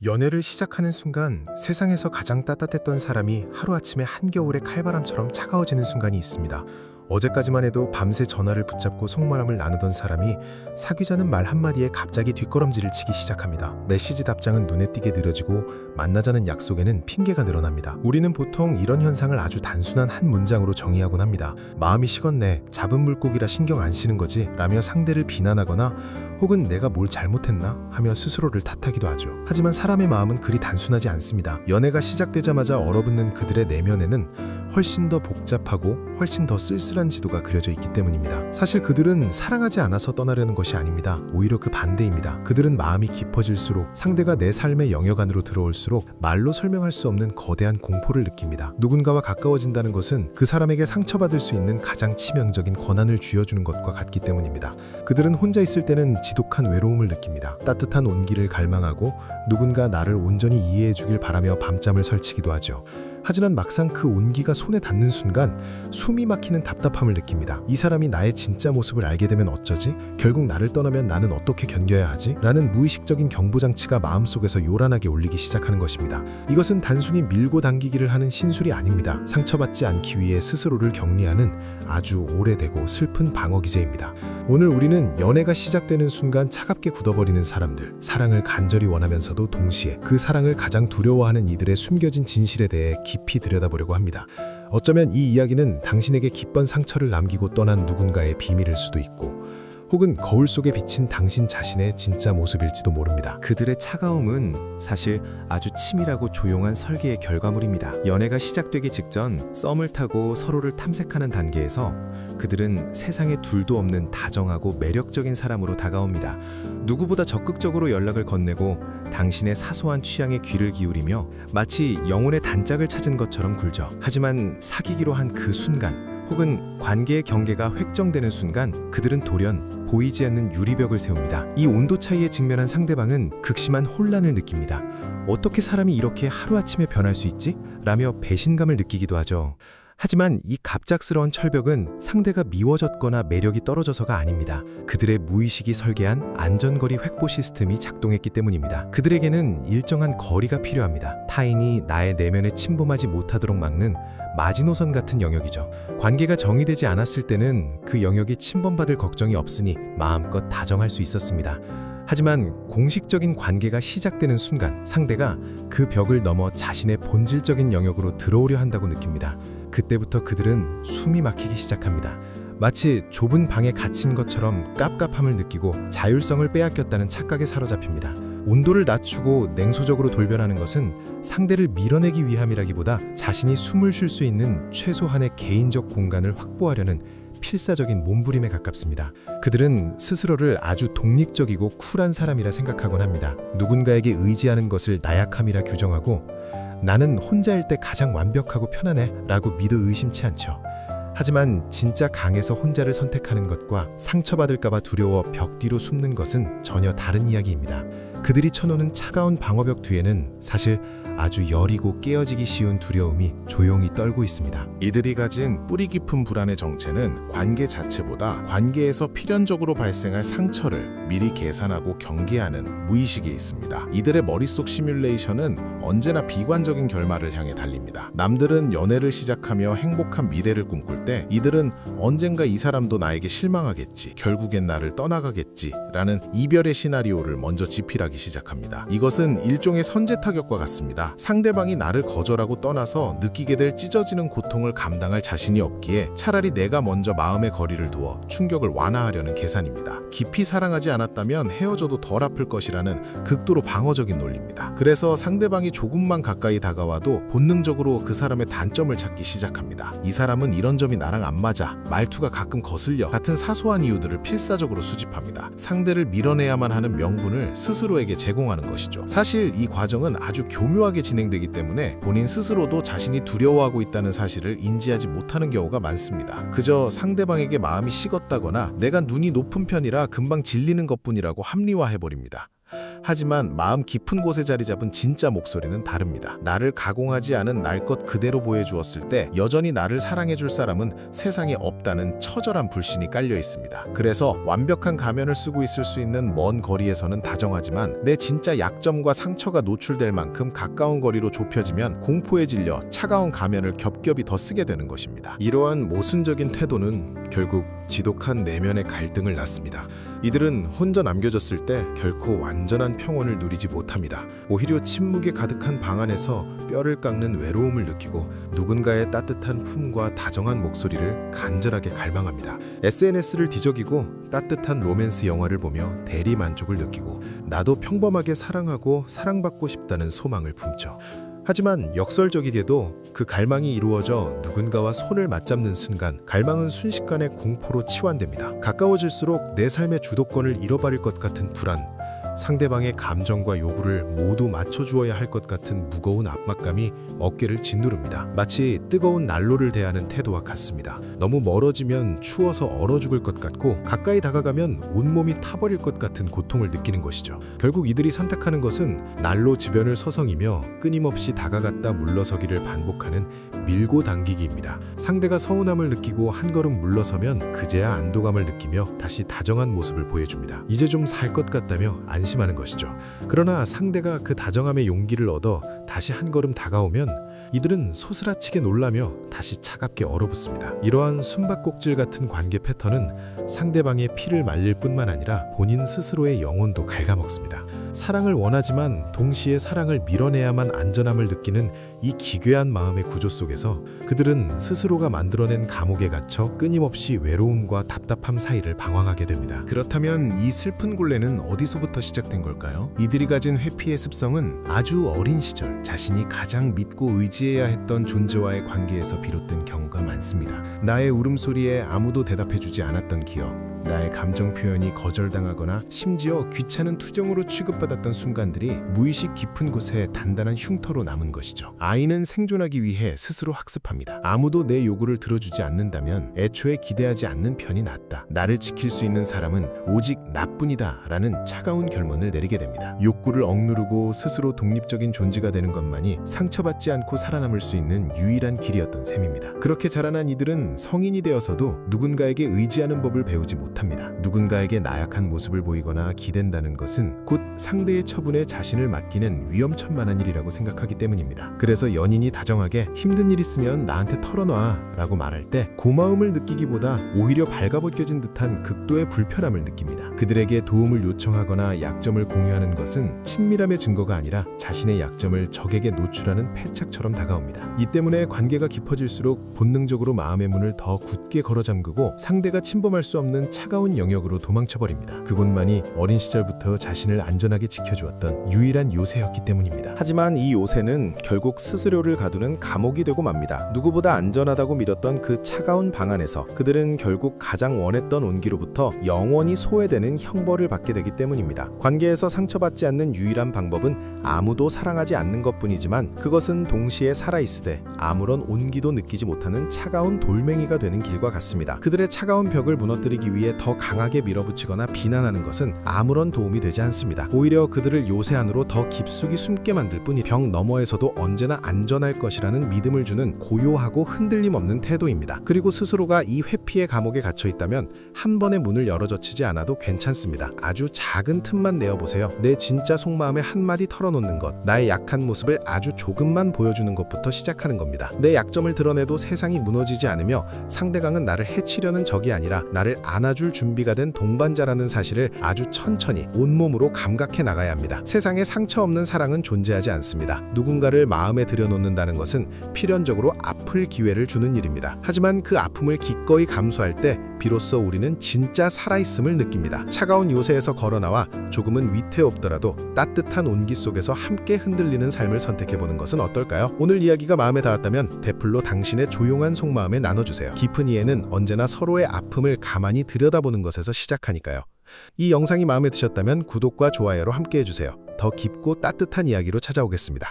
연애를 시작하는 순간 세상에서 가장 따뜻했던 사람이 하루아침에 한겨울의 칼바람처럼 차가워지는 순간이 있습니다. 어제까지만 해도 밤새 전화를 붙잡고 속말함을 나누던 사람이 사귀자는 말 한마디에 갑자기 뒷걸음질을 치기 시작합니다. 메시지 답장은 눈에 띄게 느려지고 만나자는 약속에는 핑계가 늘어납니다. 우리는 보통 이런 현상을 아주 단순한 한 문장으로 정의하곤 합니다. 마음이 식었네, 잡은 물고기라 신경 안 쓰는 거지 라며 상대를 비난하거나 혹은 내가 뭘 잘못했나 하며 스스로를 탓하기도 하죠. 하지만 사람의 마음은 그리 단순하지 않습니다. 연애가 시작되자마자 얼어붙는 그들의 내면에는 훨씬 더 복잡하고 훨씬 더 쓸쓸한 지도가 그려져 있기 때문입니다. 사실 그들은 사랑하지 않아서 떠나려는 것이 아닙니다. 오히려 그 반대입니다. 그들은 마음이 깊어질수록, 상대가 내 삶의 영역 안으로 들어올수록 말로 설명할 수 없는 거대한 공포를 느낍니다. 누군가와 가까워진다는 것은 그 사람에게 상처받을 수 있는 가장 치명적인 권한을 쥐어주는 것과 같기 때문입니다. 그들은 혼자 있을 때는 지독한 외로움을 느낍니다. 따뜻한 온기를 갈망하고 누군가 나를 온전히 이해해주길 바라며 밤잠을 설치기도 하죠. 하지만 막상 그 온기가 손에 닿는 순간 숨이 막히는 답답함을 느낍니다. 이 사람이 나의 진짜 모습을 알게 되면 어쩌지? 결국 나를 떠나면 나는 어떻게 견뎌야 하지? 라는 무의식적인 경보장치가 마음속에서 요란하게 울리기 시작하는 것입니다. 이것은 단순히 밀고 당기기를 하는 신술이 아닙니다. 상처받지 않기 위해 스스로를 격리하는 아주 오래되고 슬픈 방어기제입니다. 오늘 우리는 연애가 시작되는 순간 차갑게 굳어버리는 사람들, 사랑을 간절히 원하면서도 동시에 그 사랑을 가장 두려워하는 이들의 숨겨진 진실에 대해 깊이 들여다보려고 합니다. 어쩌면 이 이야기는 당신에게 깊은 상처를 남기고 떠난 누군가의 비밀일 수도 있고, 혹은 거울 속에 비친 당신 자신의 진짜 모습일지도 모릅니다. 그들의 차가움은 사실 아주 치밀하고 조용한 설계의 결과물입니다. 연애가 시작되기 직전 썸을 타고 서로를 탐색하는 단계에서 그들은 세상에 둘도 없는 다정하고 매력적인 사람으로 다가옵니다. 누구보다 적극적으로 연락을 건네고 당신의 사소한 취향에 귀를 기울이며 마치 영혼의 단짝을 찾은 것처럼 굴죠. 하지만 사귀기로 한 그 순간, 혹은 관계의 경계가 획정되는 순간 그들은 돌연 보이지 않는 유리벽을 세웁니다. 이 온도 차이에 직면한 상대방은 극심한 혼란을 느낍니다. 어떻게 사람이 이렇게 하루아침에 변할 수 있지? 라며 배신감을 느끼기도 하죠. 하지만 이 갑작스러운 철벽은 상대가 미워졌거나 매력이 떨어져서가 아닙니다. 그들의 무의식이 설계한 안전거리 획보 시스템이 작동했기 때문입니다. 그들에게는 일정한 거리가 필요합니다. 타인이 나의 내면에 침범하지 못하도록 막는 마지노선 같은 영역이죠. 관계가 정의되지 않았을 때는 그 영역이 침범받을 걱정이 없으니 마음껏 다정할 수 있었습니다. 하지만 공식적인 관계가 시작되는 순간 상대가 그 벽을 넘어 자신의 본질적인 영역으로 들어오려 한다고 느낍니다. 그때부터 그들은 숨이 막히기 시작합니다. 마치 좁은 방에 갇힌 것처럼 깝깝함을 느끼고 자율성을 빼앗겼다는 착각에 사로잡힙니다. 온도를 낮추고 냉소적으로 돌변하는 것은 상대를 밀어내기 위함이라기보다 자신이 숨을 쉴 수 있는 최소한의 개인적 공간을 확보하려는 필사적인 몸부림에 가깝습니다. 그들은 스스로를 아주 독립적이고 쿨한 사람이라 생각하곤 합니다. 누군가에게 의지하는 것을 나약함이라 규정하고 나는 혼자일 때 가장 완벽하고 편안해 라고 믿어 의심치 않죠. 하지만 진짜 강해서 혼자를 선택하는 것과 상처받을까봐 두려워 벽 뒤로 숨는 것은 전혀 다른 이야기입니다. 그들이 쳐놓는 차가운 방어벽 뒤에는 사실 아주 여리고 깨어지기 쉬운 두려움이 조용히 떨고 있습니다. 이들이 가진 뿌리 깊은 불안의 정체는 관계 자체보다 관계에서 필연적으로 발생할 상처를 미리 계산하고 경계하는 무의식에 있습니다. 이들의 머릿속 시뮬레이션은 언제나 비관적인 결말을 향해 달립니다. 남들은 연애를 시작하며 행복한 미래를 꿈꿀 때 이들은 언젠가 이 사람도 나에게 실망하겠지, 결국엔 나를 떠나가겠지 라는 이별의 시나리오를 먼저 지필하기 시작합니다. 이것은 일종의 선제 타격과 같습니다. 상대방이 나를 거절하고 떠나서 느끼게 될 찢어지는 고통을 감당할 자신이 없기에 차라리 내가 먼저 마음의 거리를 두어 충격을 완화하려는 계산입니다. 깊이 사랑하지 않았다면 헤어져도 덜 아플 것이라는 극도로 방어적인 논리입니다. 그래서 상대방이 조금만 가까이 다가와도 본능적으로 그 사람의 단점을 찾기 시작합니다. 이 사람은 이런 점이 나랑 안 맞아, 말투가 가끔 거슬려 같은 사소한 이유들을 필사적으로 수집합니다. 상대를 밀어내야만 하는 명분을 스스로에게 제공하는 것이죠. 사실 이 과정은 아주 교묘하게 진행되기 때문에 본인 스스로도 자신이 두려워하고 있다는 사실을 인지하지 못하는 경우가 많습니다. 그저 상대방에게 마음이 식었다거나 내가 눈이 높은 편이라 금방 질리는 것뿐이라고 합리화해버립니다. 하지만 마음 깊은 곳에 자리 잡은 진짜 목소리는 다릅니다. 나를 가공하지 않은 날 것 그대로 보여주었을 때 여전히 나를 사랑해줄 사람은 세상에 없다는 처절한 불신이 깔려 있습니다. 그래서 완벽한 가면을 쓰고 있을 수 있는 먼 거리에서는 다정하지만 내 진짜 약점과 상처가 노출될 만큼 가까운 거리로 좁혀지면 공포에 질려 차가운 가면을 겹겹이 더 쓰게 되는 것입니다. 이러한 모순적인 태도는 결국 지독한 내면의 갈등을 낳습니다. 이들은 혼자 남겨졌을 때 결코 완전한 평온을 누리지 못합니다. 오히려 침묵에 가득한 방 안에서 뼈를 깎는 외로움을 느끼고 누군가의 따뜻한 품과 다정한 목소리를 간절하게 갈망합니다. SNS를 뒤적이고 따뜻한 로맨스 영화를 보며 대리 만족을 느끼고 나도 평범하게 사랑하고 사랑받고 싶다는 소망을 품죠. 하지만 역설적이게도 그 갈망이 이루어져 누군가와 손을 맞잡는 순간 갈망은 순식간에 공포로 치환됩니다. 가까워질수록 내 삶의 주도권을 잃어버릴 것 같은 불안, 상대방의 감정과 요구를 모두 맞춰주어야 할 것 같은 무거운 압박감이 어깨를 짓누릅니다. 마치 뜨거운 난로를 대하는 태도와 같습니다. 너무 멀어지면 추워서 얼어 죽을 것 같고 가까이 다가가면 온몸이 타버릴 것 같은 고통을 느끼는 것이죠. 결국 이들이 선택하는 것은 난로 주변을 서성이며 끊임없이 다가갔다 물러서기를 반복하는 밀고 당기기입니다. 상대가 서운함을 느끼고 한 걸음 물러서면 그제야 안도감을 느끼며 다시 다정한 모습을 보여줍니다. 이제 좀 살 것 같다며 안심하는 것이죠. 그러나 상대가 그 다정함의 용기를 얻어 다시 한 걸음 다가오면 이들은 소스라치게 놀라며 다시 차갑게 얼어붙습니다. 이러한 숨바꼭질 같은 관계 패턴은 상대방의 피를 말릴 뿐만 아니라 본인 스스로의 영혼도 갉아먹습니다. 사랑을 원하지만 동시에 사랑을 밀어내야만 안전함을 느끼는 이 기괴한 마음의 구조 속에서 그들은 스스로가 만들어낸 감옥에 갇혀 끊임없이 외로움과 답답함 사이를 방황하게 됩니다. 그렇다면 이 슬픈 굴레는 어디서부터 시작된 걸까요? 이들이 가진 회피의 습성은 아주 어린 시절 자신이 가장 믿고 의지해야 했던 존재와의 관계에서 비롯된 경우가 많습니다. 나의 울음소리에 아무도 대답해주지 않았던 기억, 나의 감정 표현이 거절당하거나 심지어 귀찮은 투정으로 취급받았던 순간들이 무의식 깊은 곳에 단단한 흉터로 남은 것이죠. 아이는 생존하기 위해 스스로 학습합니다. 아무도 내 요구를 들어주지 않는다면 애초에 기대하지 않는 편이 낫다. 나를 지킬 수 있는 사람은 오직 나뿐이다 라는 차가운 결론을 내리게 됩니다. 욕구를 억누르고 스스로 독립적인 존재가 되는 것만이 상처받지 않고 살아남을 수 있는 유일한 길이었던 셈입니다. 그렇게 자라난 이들은 성인이 되어서도 누군가에게 의지하는 법을 배우지 못합니다. 누군가에게 나약한 모습을 보이거나 기댄다는 것은 곧 상대의 처분에 자신을 맡기는 위험천만한 일이라고 생각하기 때문입니다. 그래서 연인이 다정하게 힘든 일 있으면 나한테 털어놔 라고 말할 때 고마움을 느끼기보다 오히려 발가벗겨진 듯한 극도의 불편함을 느낍니다. 그들에게 도움을 요청하거나 약점을 공유하는 것은 친밀함의 증거가 아니라 자신의 약점을 적에게 노출하는 패착처럼 다가옵니다. 이 때문에 관계가 깊어질수록 본능적으로 마음의 문을 더 굳게 걸어 잠그고 상대가 침범할 수 없는 차가운 영역으로 도망쳐버립니다. 그곳만이 어린 시절부터 자신을 안전하게 지켜주었던 유일한 요새였기 때문입니다. 하지만 이 요새는 결국 스스로를 가두는 감옥이 되고 맙니다. 누구보다 안전하다고 믿었던 그 차가운 방 안에서 그들은 결국 가장 원했던 온기로부터 영원히 소외되는 형벌을 받게 되기 때문입니다. 관계에서 상처받지 않는 유일한 방법은 아무도 사랑하지 않는 것뿐이지만 그것은 동시에 살아있으되 아무런 온기도 느끼지 못하는 차가운 돌멩이가 되는 길과 같습니다. 그들의 차가운 벽을 무너뜨리기 위해 더 강하게 밀어붙이거나 비난하는 것은 아무런 도움이 되지 않습니다. 오히려 그들을 요새 안으로 더 깊숙이 숨게 만들 뿐이 벽 너머에서도 언제나 안전할 것이라는 믿음을 주는 고요하고 흔들림 없는 태도입니다. 그리고 스스로가 이 회피의 감옥에 갇혀 있다면 한 번의 문을 열어젖히지 않아도 괜찮습니다. 아주 작은 틈만 내어보세요. 내 진짜 속마음에 한마디 털어놓는 것, 나의 약한 모습을 아주 조금만 보여주는 것부터 시작하는 겁니다. 내 약점을 드러내도 세상이 무너지지 않으며 상대방은 나를 해치려는 적이 아니라 나를 안아줄 준비가 된 동반자라는 사실을 아주 천천히 온몸으로 감각해 나가야 합니다. 세상에 상처 없는 사랑은 존재하지 않습니다. 누군가를 마음에 들여놓는다는 것은 필연적으로 아플 기회를 주는 일입니다. 하지만 그 아픔을 기꺼이 감수할 때 비로소 우리는 진짜 살아있음을 느낍니다. 차가운 요새에서 걸어나와 조금은 위태롭더라도 따뜻한 온기 속에서 함께 흔들리는 삶을 선택해보는 것은 어떨까요? 오늘 이야기가 마음에 닿았다면 댓글로 당신의 조용한 속마음에 나눠주세요. 깊은 이해는 언제나 서로의 아픔을 가만히 들여다보는 것에서 시작하니까요. 이 영상이 마음에 드셨다면 구독과 좋아요로 함께 해주세요. 더 깊고 따뜻한 이야기로 찾아오겠습니다.